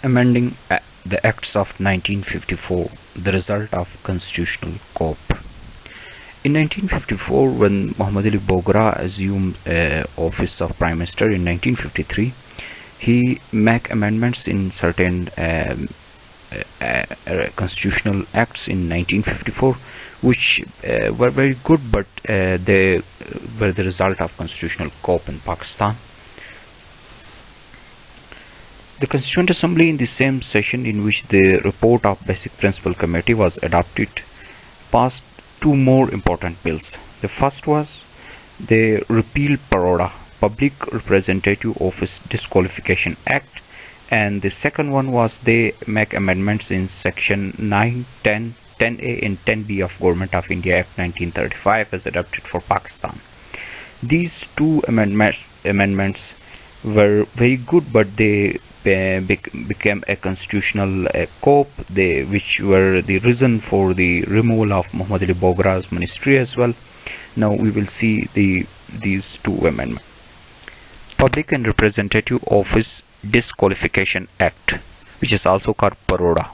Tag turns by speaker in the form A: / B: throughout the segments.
A: Amending the Acts of 1954, the result of constitutional coup. In 1954, when Muhammad Ali Bogra assumed office of Prime Minister in 1953, he made amendments in certain constitutional acts in 1954, which were very good, but they were the result of constitutional coup in Pakistan. The Constituent Assembly, in the same session in which the report of Basic Principle Committee was adopted, passed two more important bills. The first was the Repeal Paroda, Public Representative Office Disqualification Act, and the second one was they make amendments in section 9, 10, 10A and 10B of Government of India Act 1935 as adopted for Pakistan. These two amendments were very good, but they became a constitutional coup, which were the reason for the removal of Muhammad Ali Bogra's ministry as well. Now we will see these two amendments. Public and Representative Office Disqualification Act, which is also called Paroda.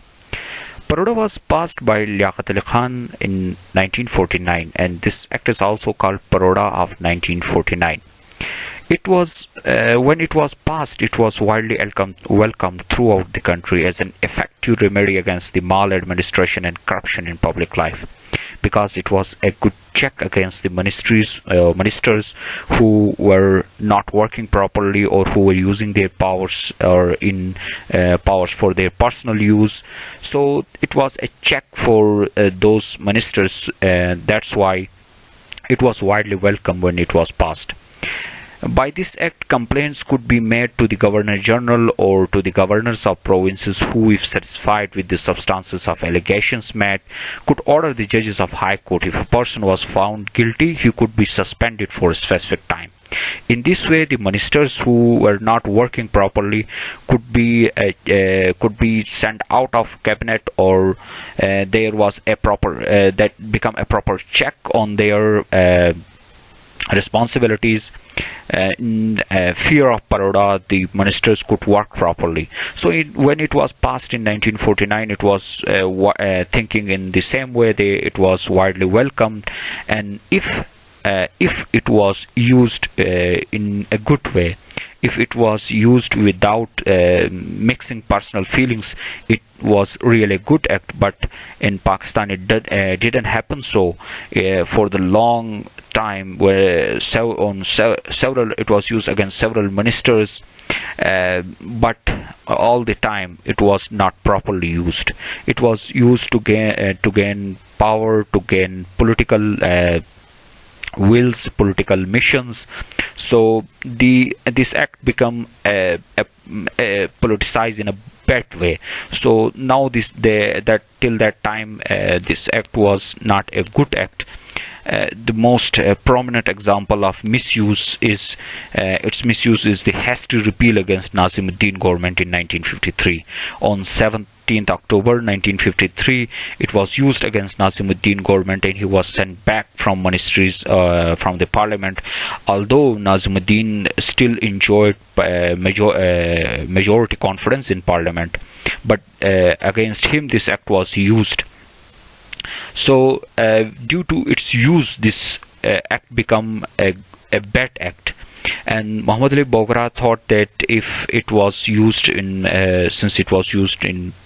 A: Paroda was passed by Liaquat Ali Khan in 1949, and this act is also called Paroda of 1949. It was when it was passed, it was widely welcomed throughout the country as an effective remedy against the maladministration and corruption in public life, because it was a good check against the ministers who were not working properly or who were using their powers or in powers for their personal use. So it was a check for those ministers. That's why it was widely welcomed when it was passed. By this act, complaints could be made to the Governor General or to the governors of provinces who, if satisfied with the substances of allegations made, could order the judges of High Court. If a person was found guilty, he could be suspended for a specific time. In this way, the ministers who were not working properly could be sent out of cabinet, or there was a proper that become a proper check on their responsibilities. In fear of Paroda, the ministers could work properly. So when it was passed in 1949, it was thinking in the same way. It was widely welcomed, and if it was used in a good way, if it was used without mixing personal feelings, it was really a good act. But in Pakistan, it didn't happen so. For the long time, where it was used against several ministers, but all the time it was not properly used. It was used to gain power, to gain political wills, political missions. So this act become politicized in a bad way. So now till that time, this act was not a good act. The most prominent example of misuse is the hasty repeal against Nazimuddin government in 1953. On 17th October 1953, it was used against Nazimuddin government, and he was sent back from ministries, from the parliament. Although Nazimuddin still enjoyed majority confidence in parliament, but against him this act was used. So due to its use, this act become a bad act. And Muhammad Ali Bogra thought that if it was used since it was used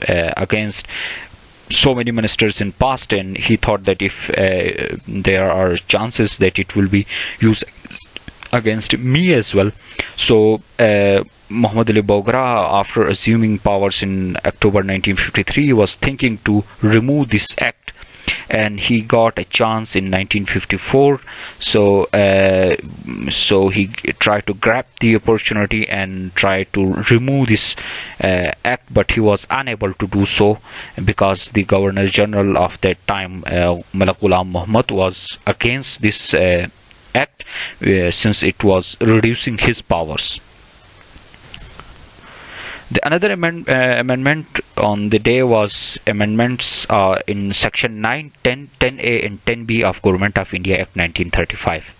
A: against so many ministers in past, and he thought that if there are chances that it will be used against me as well. So Muhammad Ali Bogra, after assuming powers in October 1953, was thinking to remove this act, and he got a chance in 1954. So he tried to grab the opportunity and try to remove this act, but he was unable to do so because the Governor General of that time, Malak Ghulam Muhammad, was against this act, since it was reducing his powers. Another amendment on the day was amendments in section 9, 10, 10A and 10B of Government of India Act 1935.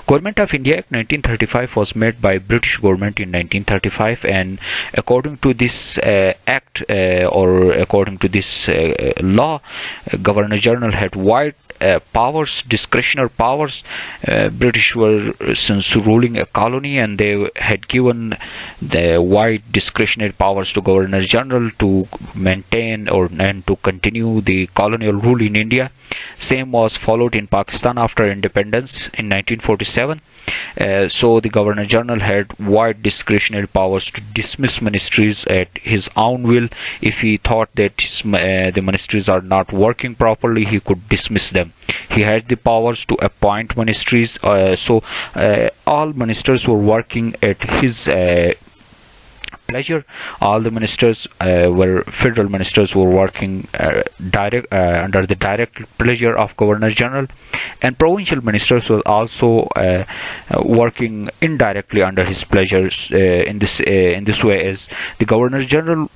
A: Government of India Act 1935 was made by British government in 1935, and according to this act or according to this law, Governor General had wide powers, discretionary powers. British were since ruling a colony, and they had given the wide discretionary powers to Governor General to maintain and to continue the colonial rule in India. Same was followed in Pakistan after independence in 1947. So the Governor General had wide discretionary powers to dismiss ministries at his own will. If he thought that the ministries are not working properly, he could dismiss them. He had the powers to appoint ministries. So all ministers were working at his pleasure. All the ministers federal ministers were working under the direct pleasure of Governor General, and provincial ministers were also working indirectly under his pleasures. In this way, as the Governor General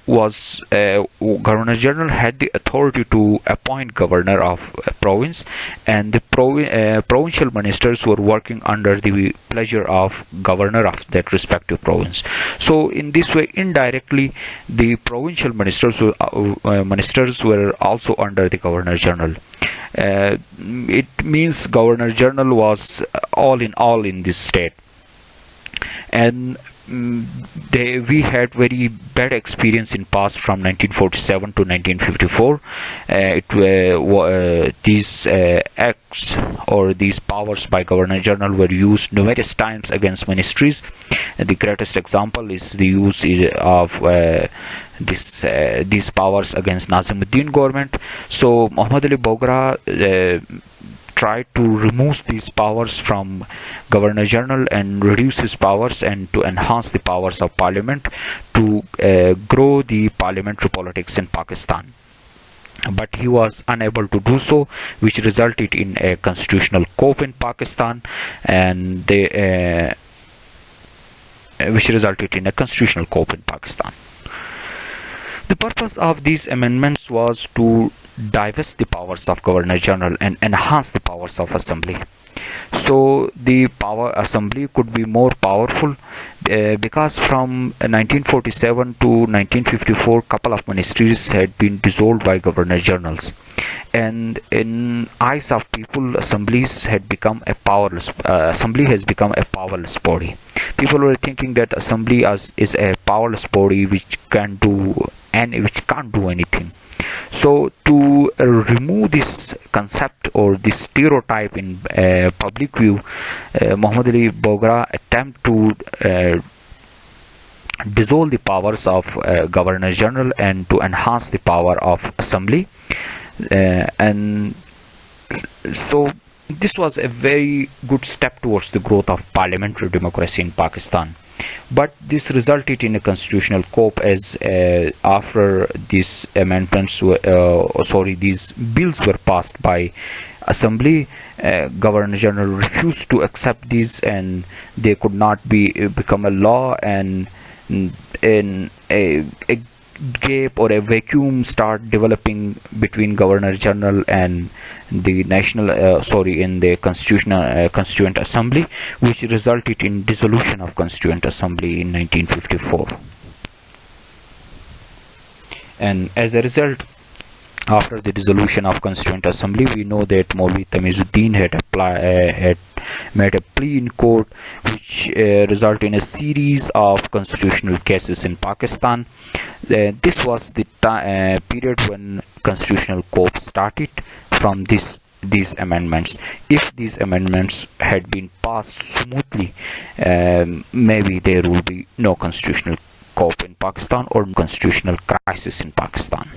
A: had the authority to appoint governor of a province, and the provincial ministers were working under the pleasure of governor of that respective province. So in this way, indirectly, the provincial ministers were also under the Governor General. It means Governor General was all in this state, and we had very bad experience in past from 1947 to 1954. These acts or these powers by Governor General were used numerous times against ministries. The greatest example is the use of these powers against Nazimuddin government. So Muhammad Ali Bogra tried to remove these powers from Governor General and reduce his powers, and to enhance the powers of Parliament to grow the parliamentary politics in Pakistan. But he was unable to do so, which resulted in a constitutional coup in Pakistan, and which resulted in a constitutional coup in Pakistan. The purpose of these amendments was to divest the powers of Governor General and enhance the powers of Assembly. So the Assembly could be more powerful because from 1947 to 1954, couple of ministries had been dissolved by Governor Generals, and in eyes of people, Assembly has become a powerless body. People were thinking that Assembly is a powerless body which can't do anything. So to remove this concept or this stereotype in public view, Muhammad Ali Bogra attempt to dissolve the powers of Governor General and to enhance the power of Assembly, and so this was a very good step towards the growth of parliamentary democracy in Pakistan. But this resulted in a constitutional coup, as after these these bills were passed by Assembly, Governor General refused to accept these, and they could not become a law, and in a gap or a vacuum start developing between Governor General and the Constituent Assembly, which resulted in dissolution of Constituent Assembly in 1954. And as a result, after the dissolution of Constituent Assembly, we know that Maulvi Tamizuddin had made a plea in court, which resulted in a series of constitutional cases in Pakistan. This was the period when constitutional coup started from these amendments. If these amendments had been passed smoothly, maybe there will be no constitutional coup in Pakistan or constitutional crisis in Pakistan.